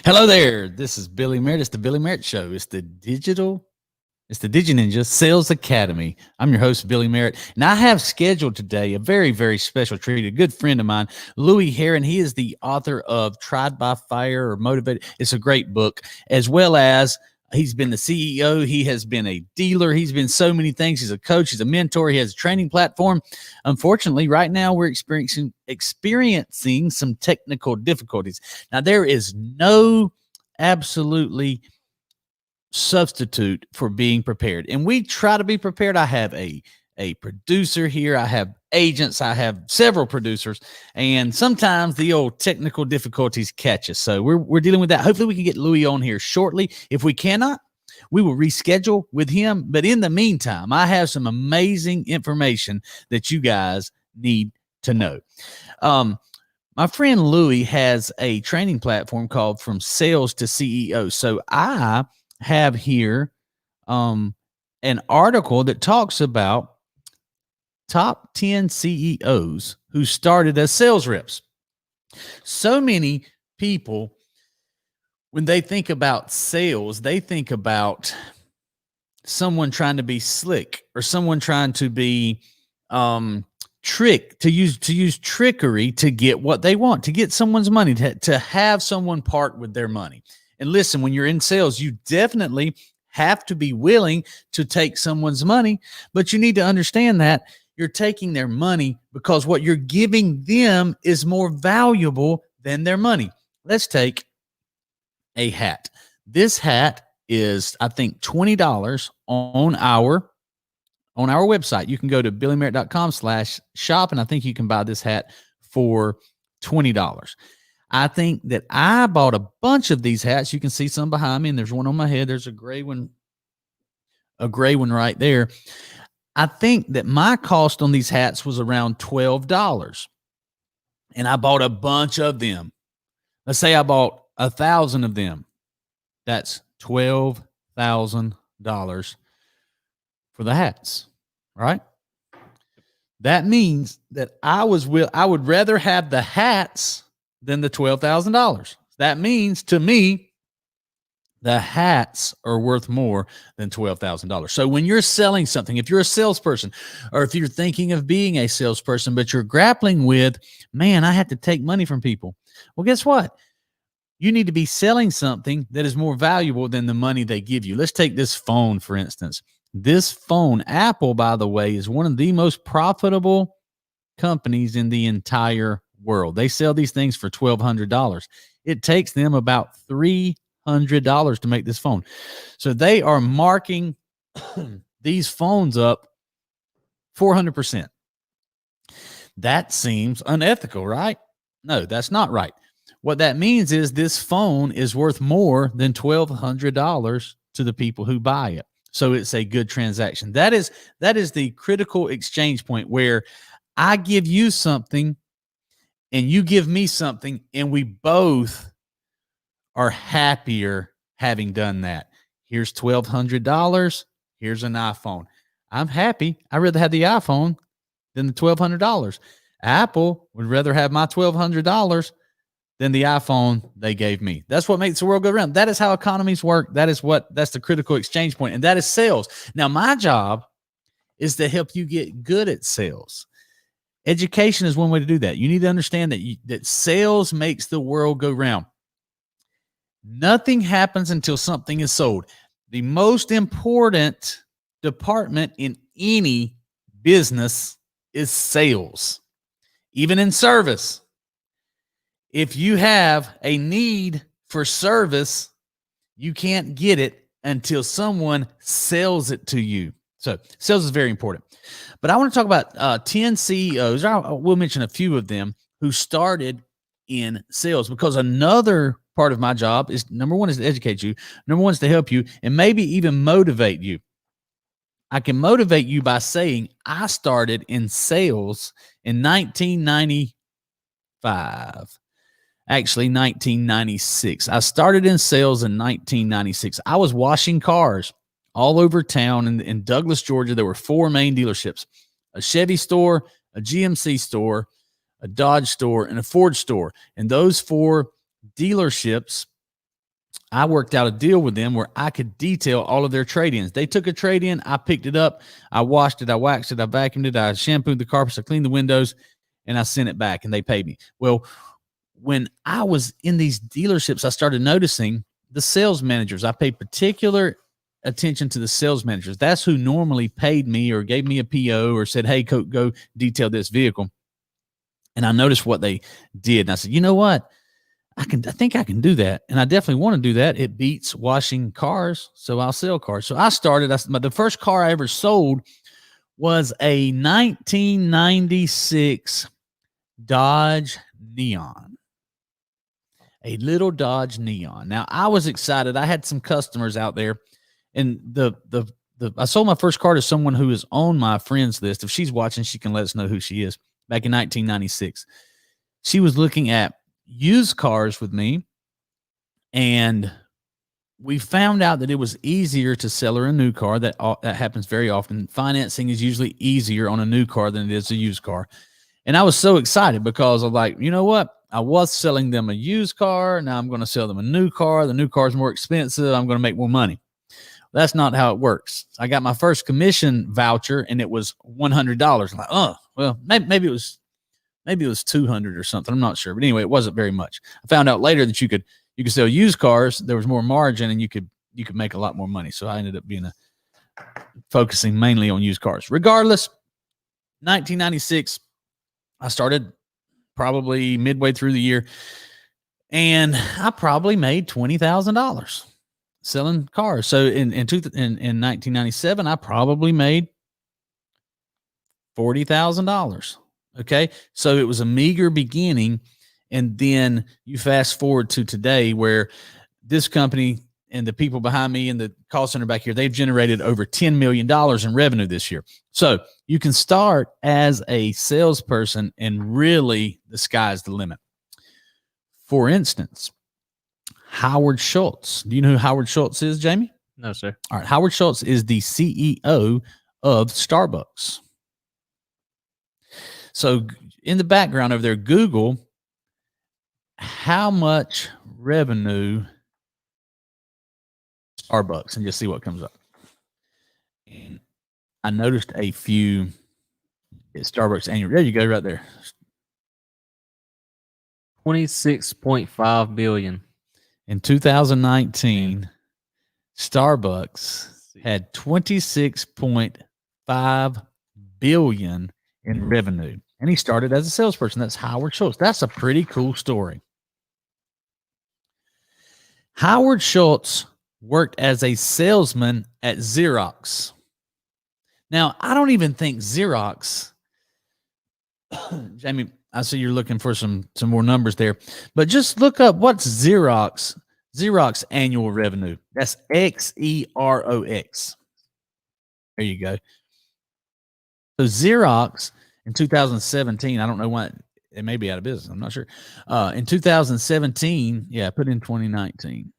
Hello there. This is Billy Merritt. It's the Billy Merritt Show. It's the DigiNinja Sales Academy. I'm your host, Billy Merritt, and I have scheduled today a very, very special treat. A good friend of mine, Louis Heron. He is the author of Tried by Fire or Motivated. It's a great book, as well as he's been the CEO. He has been a dealer. He's been so many things. He's a coach. He's a mentor. He has a training platform. Unfortunately, right now we're experiencing some technical difficulties. Now, there is no absolutely substitute for being prepared. And we try to be prepared. I have a producer here. I have agents. I have several producers. And sometimes the old technical difficulties catch us. So we're dealing with that. Hopefully we can get Louis on here shortly. If we cannot, we will reschedule with him. But in the meantime, I have some amazing information that you guys need to know. My friend Louis has a training platform called From Sales to CEO. So I have here an article that talks about top 10 CEOs who started as sales reps. So many people, when they think about sales, they think about someone trying to be slick or someone trying to be to use trickery to get what they want, to get someone's money, to have someone part with their money. And listen, when you're in sales, you definitely have to be willing to take someone's money, but you need to understand that you're taking their money because what you're giving them is more valuable than their money. Let's take a hat. This hat is, I think, $20 on our website. You can go to billymerritt.com/shop, and I think you can buy this hat for $20. I think that I bought a bunch of these hats. You can see some behind me, and there's one on my head. There's a gray one right there. I think that my cost on these hats was around $12, and I bought a bunch of them. Let's say I bought 1,000 of them. That's $12,000 for the hats, right? That means that I would rather have the hats than the $12,000. That means to me, the hats are worth more than $12,000. So when you're selling something, if you're a salesperson, or if you're thinking of being a salesperson, but you're grappling with, man, I have to take money from people. Well, guess what? You need to be selling something that is more valuable than the money they give you. Let's take this phone, for instance. This phone, Apple, by the way, is one of the most profitable companies in the entire world. They sell these things for $1,200. It takes them about $300 to make this phone. So they are marking these phones up 400%. That seems unethical, right? No, that's not right. What that means is this phone is worth more than $1,200 to the people who buy it. So it's a good transaction. That is the critical exchange point where I give you something and you give me something, and we both are happier having done that. Here's $1,200. Here's an iPhone. I'm happy. I'd rather have the iPhone than the $1,200. Apple would rather have my $1,200 than the iPhone they gave me. That's what makes the world go around. That is how economies work. That's the critical exchange point, and that is sales. Now, my job is to help you get good at sales. Education is one way to do that. You need to understand that sales makes the world go round. Nothing happens until something is sold. The most important department in any business is sales, even in service. If you have a need for service, you can't get it until someone sells it to you. So sales is very important. But I want to talk about 10 CEOs. We'll mention a few of them who started in sales, because another part of my job is, number one, is to educate you. Number one is to help you and maybe even motivate you. I can motivate you by saying I started in sales in 1995. Actually, 1996. I started in sales in 1996. I was washing cars all over town in Douglas, Georgia. There were 4 main dealerships: a Chevy store, a GMC store, a Dodge store, and a Ford store. And those 4 dealerships I worked out a deal with them where I could detail all of their trade-ins. They took a trade-in, I picked it up, I washed it, I waxed it, I vacuumed it, I shampooed the carpets, I cleaned the windows, and I sent it back, and they paid me. Well, when I was in these dealerships, I started noticing the sales managers. I paid particular attention to the sales managers. That's who normally paid me or gave me a PO or said, hey, go detail this vehicle. And I noticed what they did. And I said, you know what? I think I can do that. And I definitely want to do that. It beats washing cars. So I'll sell cars. So I started, the first car I ever sold was a 1996 Dodge Neon, a little Dodge Neon. Now I was excited. I had some customers out there, and I sold my first car to someone who is on my friends list. If she's watching, she can let us know who she is. Back in 1996, she was looking at used cars with me, and we found out that it was easier to sell her a new car. That happens very often. Financing is usually easier on a new car than it is a used car. And I was so excited because I'm like, you know what? I was selling them a used car. Now I'm going to sell them a new car. The new car is more expensive. I'm going to make more money. That's not how it works. I got my first commission voucher, and it was $100. I'm like, oh, well, maybe it was $200 or something. I'm not sure. But anyway, it wasn't very much. I found out later that you could sell used cars. There was more margin, and you could make a lot more money. So I ended up focusing mainly on used cars. Regardless, 1996, I started probably midway through the year, and I probably made $20,000 selling cars. So in 1997, I probably made $40,000. Okay. So it was a meager beginning. And then you fast forward to today, where this company and the people behind me and the call center back here, they've generated over $10 million in revenue this year. So you can start as a salesperson, and really the sky's the limit. For instance, Howard Schultz. Do you know who Howard Schultz is, Jamie? No, sir. All right. Howard Schultz is the CEO of Starbucks. So in the background over there, Google how much revenue Starbucks, and just see what comes up. And I noticed a few Starbucks annual. There you go, right there. 26.5 billion. In 2019, Starbucks had 26.5 billion in revenue. And he started as a salesperson. That's Howard Schultz. That's a pretty cool story. Howard Schultz worked as a salesman at Xerox. Now, I don't even think Xerox, Jamie, I see you're looking for some more numbers there, but just look up what's Xerox annual revenue. That's Xerox. There you go. So Xerox in 2017, I don't know why it may be out of business. I'm not sure. In 2017, yeah, put in 2019.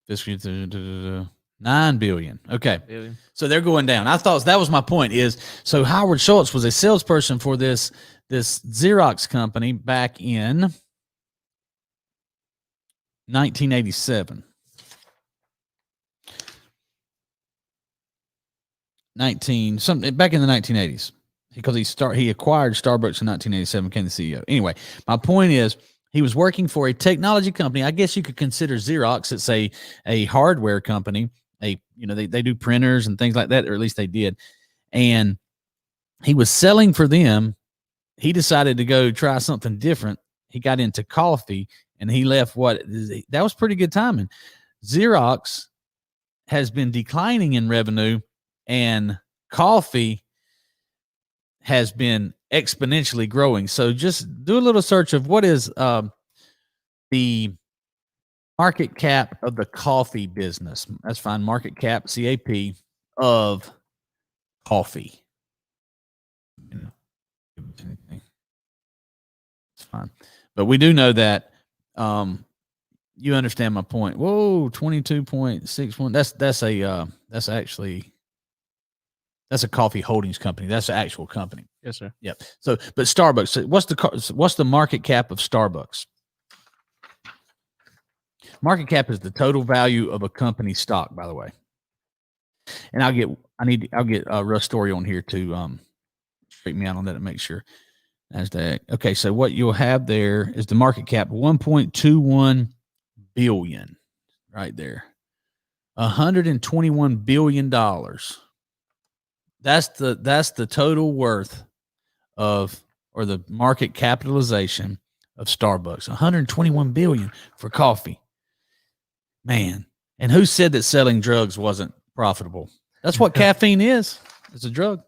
Fiscal 9 billion. Okay. Billion. So they're going down. I thought that was my point so Howard Schultz was a salesperson for this Xerox company back in 1987. Back in the 1980s, because he acquired Starbucks in 1987, became the CEO. Anyway, my point is, he was working for a technology company. I guess you could consider Xerox. It's a hardware company. They do printers and things like that, or at least they did. And he was selling for them. He decided to go try something different. He got into coffee, and he left. That was pretty good timing. Xerox has been declining in revenue, and coffee has been exponentially growing. So just do a little search of what is the market cap of the coffee business. That's fine. Market cap, CAP, of coffee. It's fine. But we do know that you understand my point. Whoa, 22.61. That's actually That's a coffee holdings company. That's an actual company. Yes, sir. Yep. So, but Starbucks. So what's the market cap of Starbucks? Market cap is the total value of a company's stock, by the way. And I'll get Russ Story on here to straighten me out on that and make sure. NASDAQ. Okay, so what you'll have there is the market cap 1.21 billion right there. $121 billion. That's the total worth of, or the market capitalization of Starbucks. 121 billion for coffee. Man. And who said that selling drugs wasn't profitable? That's what caffeine is. It's a drug.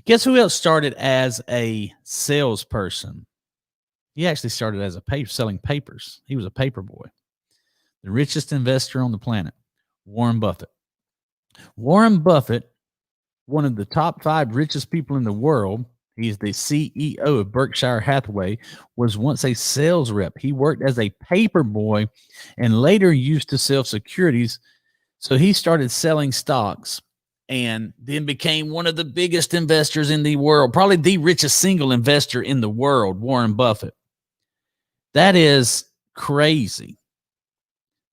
Guess who else started as a salesperson? He actually started as selling papers. He was a paper boy. The richest investor on the planet, Warren Buffett. Warren Buffett, one of the top 5 richest people in the world, he's the CEO of Berkshire Hathaway, was once a sales rep. He worked as a paper boy and later used to sell securities. So he started selling stocks and then became one of the biggest investors in the world, probably the richest single investor in the world, Warren Buffett. That is crazy.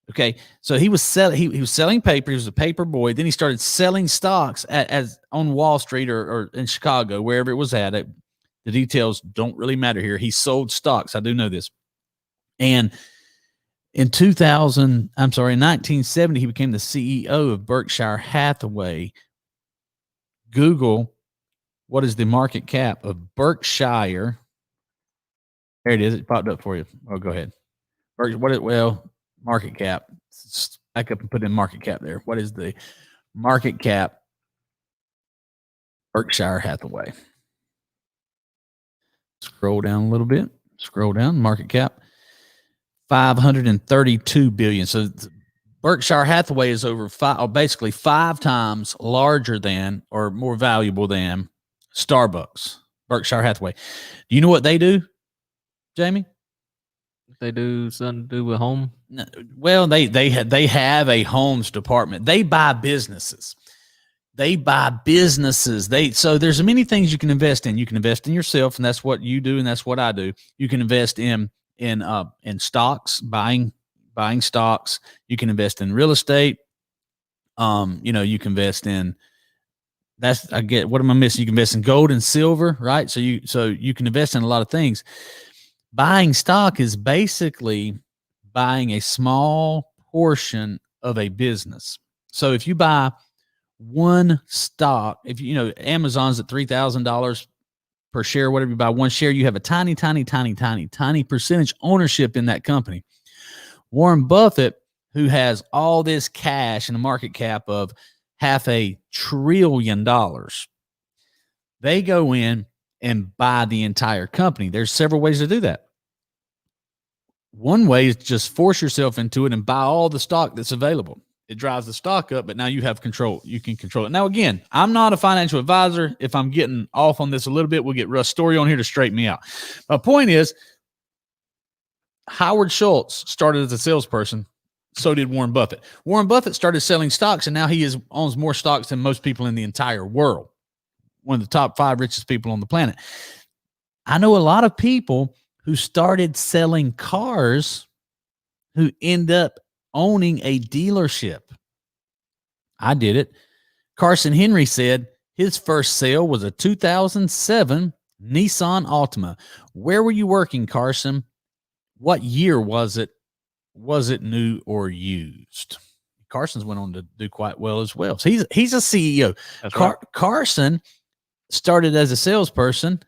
Okay, so he was selling paper. He was a paper boy. Then he started selling stocks as on Wall Street or in Chicago, wherever it was at. The details don't really matter here. He sold stocks. I do know this. And in 1970, he became the CEO of Berkshire Hathaway. Google, what is the market cap of Berkshire? There it is. It popped up for you. Oh, go ahead. Market cap. Back up and put in market cap there. What is the market cap Berkshire Hathaway? Scroll down a little bit. Scroll down. Market cap 532 billion. So Berkshire Hathaway is basically 5 times larger than or more valuable than Starbucks. Berkshire Hathaway. Do you know what they do, Jamie? They do something to do with home. Well, they have a homes department. They buy businesses. So there's many things you can invest in. You can invest in yourself, and that's what you do, and that's what I do. You can invest in stocks, buying stocks. You can invest in real estate. You can invest in what am I missing? You can invest in gold and silver, right? So you can invest in a lot of things. Buying stock is basically buying a small portion of a business. So if you buy one stock, Amazon's at $3,000 per share, whatever you buy one share, you have a tiny percentage ownership in that company. Warren Buffett, who has all this cash and a market cap of $500 billion, they go in and buy the entire company. There's several ways to do that. One way is just force yourself into it and buy all the stock that's available. It drives the stock up, but now you have control. You can control it. Now, again, I'm not a financial advisor. If I'm getting off on this a little bit, we'll get Russ Story on here to straighten me out. My point is, Howard Schultz started as a salesperson. So did Warren Buffett. Warren Buffett started selling stocks, and now he owns more stocks than most people in the entire world. One of the top 5 richest people on the planet. I know a lot of people who started selling cars who end up owning a dealership. I did it. Carson Henry said his first sale was a 2007 Nissan Altima. Where were you working, Carson? What year was it? Was it new or used? Carson's went on to do quite well as well. So he's a CEO. Right. Carson started as a salesperson,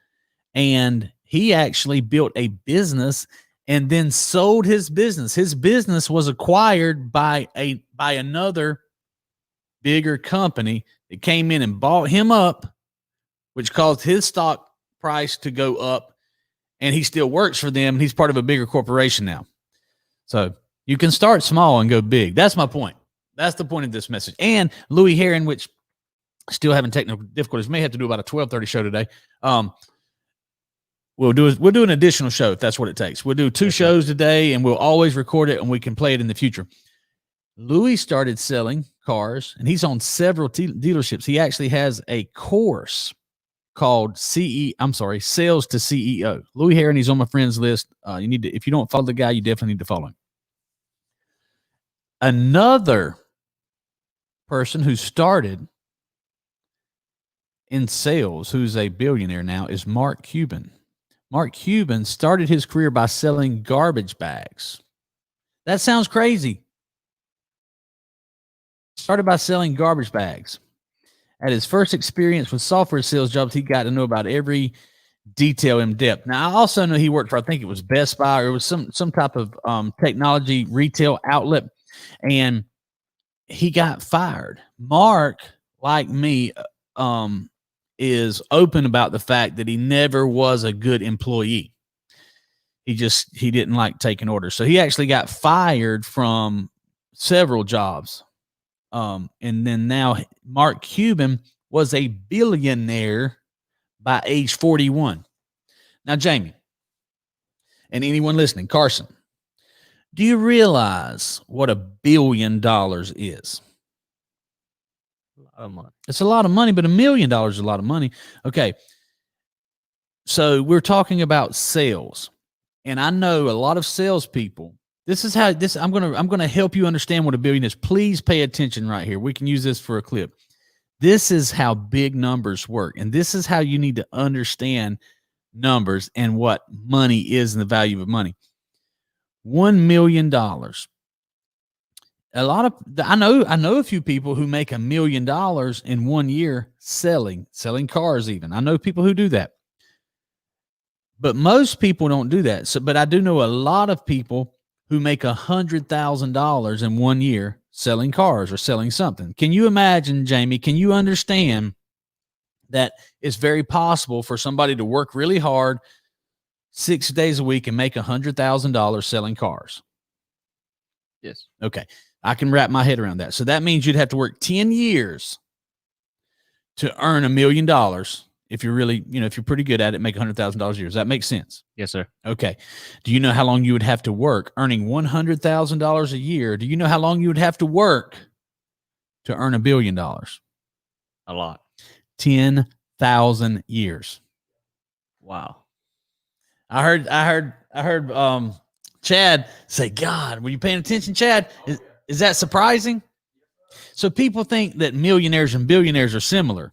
and he actually built a business and then sold his business. His business was acquired by another bigger company that came in and bought him up, which caused his stock price to go up, and he still works for them. And he's part of a bigger corporation now. So you can start small and go big. That's my point. That's the point of this message. And Louis Heron, which still having technical difficulties, may have to do about a 12:30 show today. We'll do an additional show if that's what it takes. We'll do 2 shows today, and we'll always record it, and we can play it in the future. Louis started selling cars, and he's on several dealerships. He actually has a course called Sales to CEO. Louis Heron, he's on my friends list. You need to, if you don't follow the guy, you definitely need to follow him. Another person who started in sales, who's a billionaire now, is Mark Cuban. Mark Cuban started his career by selling garbage bags. That sounds crazy. Started by selling garbage bags. At his first experience with software sales jobs, he got to know about every detail in depth. Now, I also know he worked for, I think it was Best Buy, or it was some type of technology retail outlet, and he got fired. Mark, like me, is open about the fact that he never was a good employee. He didn't like taking orders. So he actually got fired from several jobs. And then now Mark Cuban was a billionaire by age 41. Now, Jamie, and anyone listening, Carson, do you realize what $1 billion is? A lot of money. It's a lot of money, but $1 million is a lot of money. Okay. So we're talking about sales. And I know a lot of salespeople. I'm gonna help you understand what $1 billion is. Please pay attention right here. We can use this for a clip. This is how big numbers work, and this is how you need to understand numbers and what money is and the value of money. $1 million. I know a few people who make $1 million in 1 year selling cars. Even I know people who do that. But most people don't do that. But I do know a lot of people who make $100,000 in 1 year selling cars or selling something. Can you imagine, Jamie? Can you understand that it's very possible for somebody to work really hard 6 days a week and make $100,000 selling cars? Yes. Okay. I can wrap my head around that. So that means you'd have to work 10 years to earn $1 million. If you're really, if you're pretty good at it, make $100,000 a year. Does that make sense? Yes, sir. Okay. Do you know how long you would have to work earning $100,000 a year? Do you know how long you would have to work to earn $1 billion? A lot. 10,000 years. Wow. I heard Chad say, God, were you paying attention, Chad? Is that surprising? So people think that millionaires and billionaires are similar.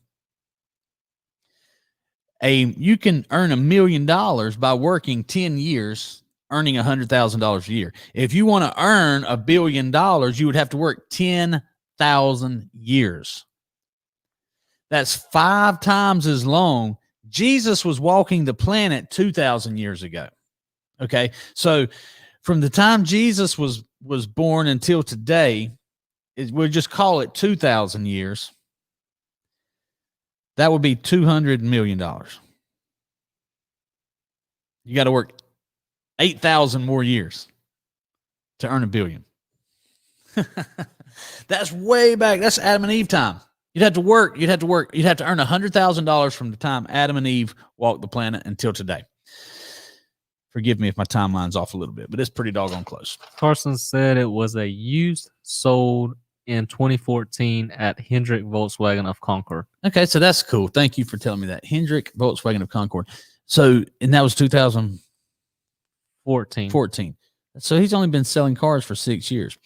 You can earn $1 million by working 10 years, earning $100,000 a year. If you want to earn $1 billion, you would have to work 10,000 years. That's 5 times as long. Jesus was walking the planet 2,000 years ago. Okay. So from the time Jesus was born until today, we'll just call it 2,000 years. That would be $200 million. You got to work 8,000 more years to earn $1 billion. That's way back. That's Adam and Eve time. You'd have to earn $100,000 from the time Adam and Eve walked the planet until today. Forgive me if my timeline's off a little bit, but it's pretty doggone close. Carson said it was a used sold in 2014 at Hendrick Volkswagen of Concord. Okay, so that's cool. Thank you for telling me that. Hendrick Volkswagen of Concord. So, and that was 2014. So he's only been selling cars for 6 years.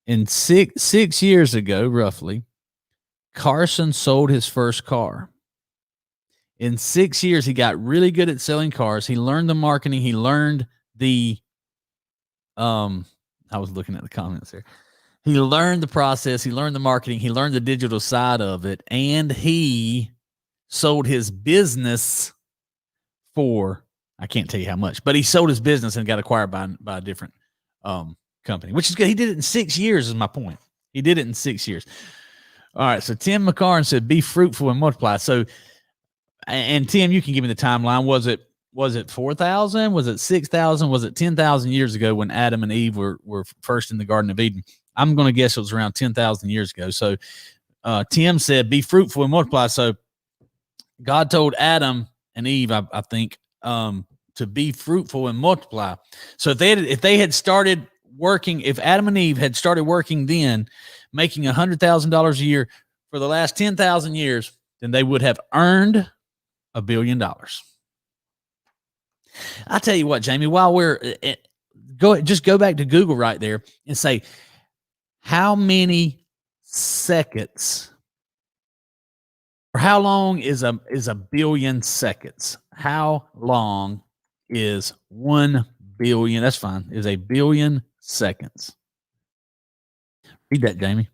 And six years ago, roughly, Carson sold his first car. In 6 years, he got really good at selling cars. He learned the marketing. He learned the, I was looking at the comments here. He learned the process. He learned the marketing. He learned the digital side of it. And he sold his business for, I can't tell you how much, but he sold his business and got acquired by a different company, which is good. He did it in 6 years is my point. He did it in 6 years. All right. So Tim McCarn said, be fruitful and multiply. So, and Tim, you can give me the timeline. Was it 4,000? Was it 6,000? Was it 10,000 years ago when Adam and Eve were first in the Garden of Eden? I'm going to guess it was around 10,000 years ago. So Tim said, be fruitful and multiply. So God told Adam and Eve, I think, to be fruitful and multiply. So if they had started working, if Adam and Eve had started working then, making $100,000 a year for the last 10,000 years, then they would have earned $1 billion. I tell you what, Jamie, while we're just go back to Google right there and say, how many seconds or how long is a billion seconds? How long is 1 billion? That's fine. Is a billion seconds. Read that, Jamie.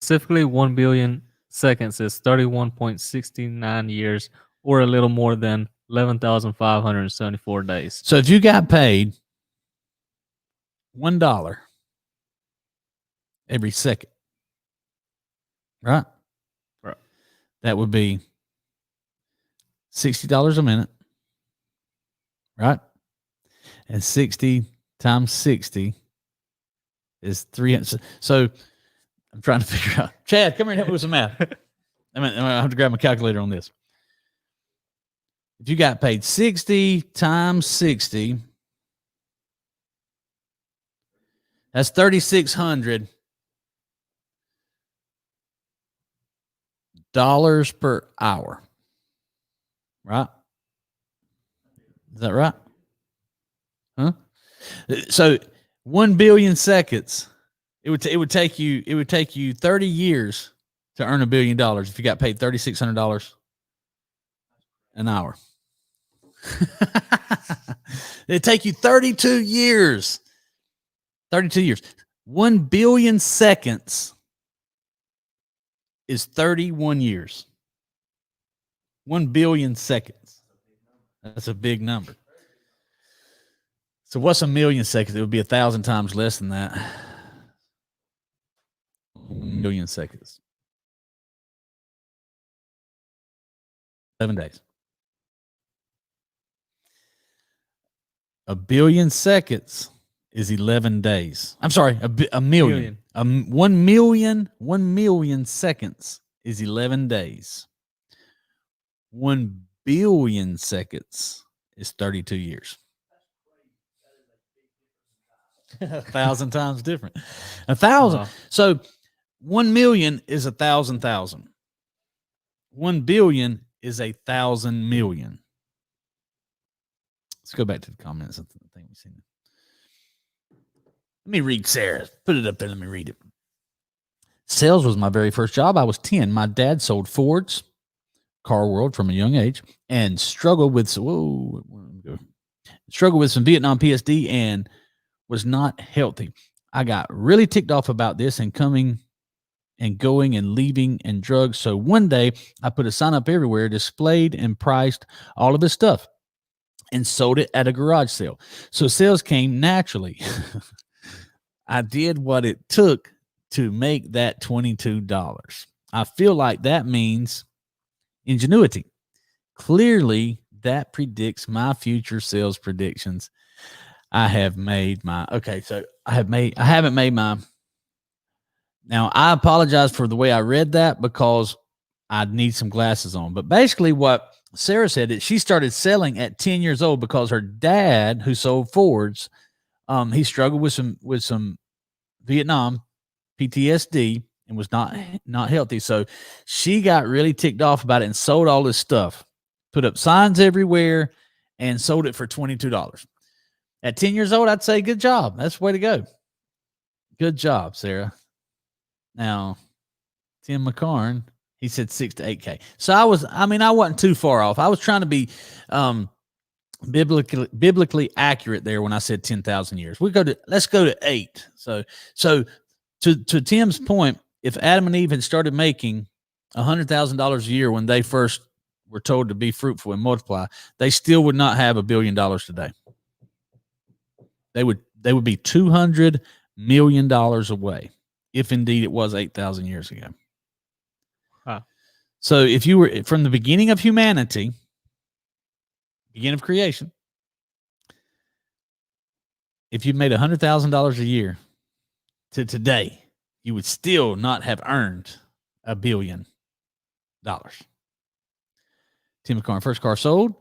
Specifically, 1 billion seconds is 31.69 years, or a little more than 11,574 days. So if you got paid $1 every second, right? Right. That would be $60 a minute, right? And 60 times 60 is 300. So I'm trying to figure out. Chad, come here and help me with some math. I have to grab my calculator on this. If you got paid 60 times 60, that's $3,600 per hour. Right? Is that right? Huh? So 1 billion seconds. It would take you 30 years to earn $1 billion if you got paid $3,600 an hour. It'd take you 32 years. 32 years. 1 billion seconds is 31 years. 1 billion seconds. That's a big number. So what's a million seconds? It would be 1,000 times less than that. 1 million seconds. 7 days. 1 billion seconds is 11 days. I'm sorry, a million. 1 million seconds is 11 days. 1 billion seconds is 32 years. 1,000 times different. 1,000. Wow. So 1 million is 1,000,000. 1 billion is 1,000 million. Let's go back to the comments. I think we've seen it. Let me read Sarah. Put it up there. Let me read it. Sales was my very first job. I was 10. My dad sold Fords, car world from a young age, and struggled with some Vietnam PSD and was not healthy. I got really ticked off about this and coming and going and leaving and drugs. So one day I put a sign up everywhere, displayed and priced all of his stuff and sold it at a garage sale. So sales came naturally. I did what it took to make that $22. I feel like that means ingenuity. Clearly, that predicts my future sales predictions. I haven't made my. Now, I apologize for the way I read that because I need some glasses on. But basically what Sarah said is she started selling at 10 years old because her dad, who sold Fords, he struggled with some Vietnam PTSD and was not healthy. So she got really ticked off about it and sold all this stuff, put up signs everywhere, and sold it for $22. At 10 years old, I'd say good job. That's the way to go. Good job, Sarah. Now, Tim McCarn, he said 6 to 8K. So I wasn't too far off. I was trying to be biblically accurate there when I said 10,000 years. Let's go to 8. So to Tim's point, if Adam and Eve had started making $100,000 a year when they first were told to be fruitful and multiply, they still would not have $1 billion today. They would be $200 million away, if indeed it was 8,000 years ago. Wow. So if you were from the beginning of humanity, beginning of creation, if you made $100,000 a year to today, you would still not have earned $1 billion. Tim McCarn, first car sold,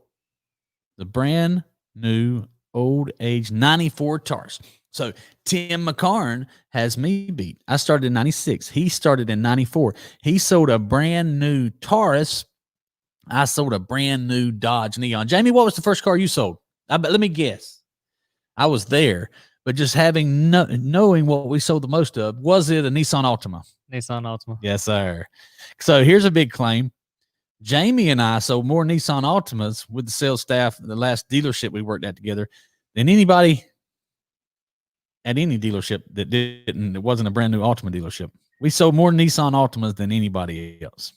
the brand new old age 94 Taurus. So Tim McCarn has me beat. I started in 96. He started in 94. He sold a brand new Taurus. I sold a brand new Dodge Neon. Jamie, what was the first car you sold? Let me guess. I was there, but just having knowing what we sold the most of, was it a Nissan Altima? Nissan Altima. Yes, sir. So here's a big claim. Jamie and I sold more Nissan Altimas with the sales staff, the last dealership we worked at together, than anybody at any dealership it wasn't a brand new Altima dealership. We sold more Nissan Altimas than anybody else.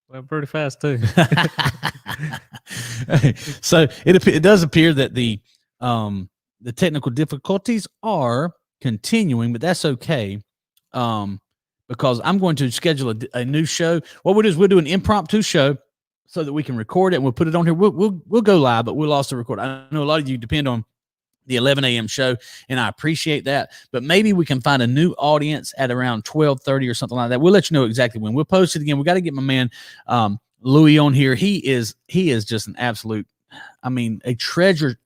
Went pretty fast too. So it does appear that the technical difficulties are continuing, but that's okay. Because I'm going to schedule a new show. What we'll do is we'll do an impromptu show so that we can record it and we'll put it on here. We'll go live, but we'll also record. I know a lot of you depend on the 11 a.m. show, and I appreciate that. But maybe we can find a new audience at around 12:30 or something like that. We'll let you know exactly when. We'll post it again. We got to get my man Louis on here. He is just an absolute, I mean, a treasure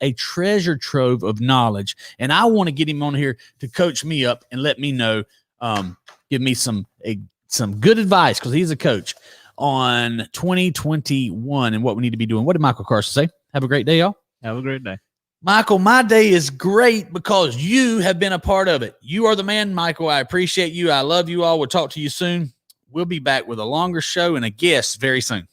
trove of knowledge. And I want to get him on here to coach me up and let me know, give me some good advice, because he's a coach on 2021 and what we need to be doing. What did Michael Carson say? Have a great day, y'all. Have a great day. Michael, my day is great because you have been a part of it. You are the man, Michael. I appreciate you. I love you all. We'll talk to you soon. We'll be back with a longer show and a guest very soon.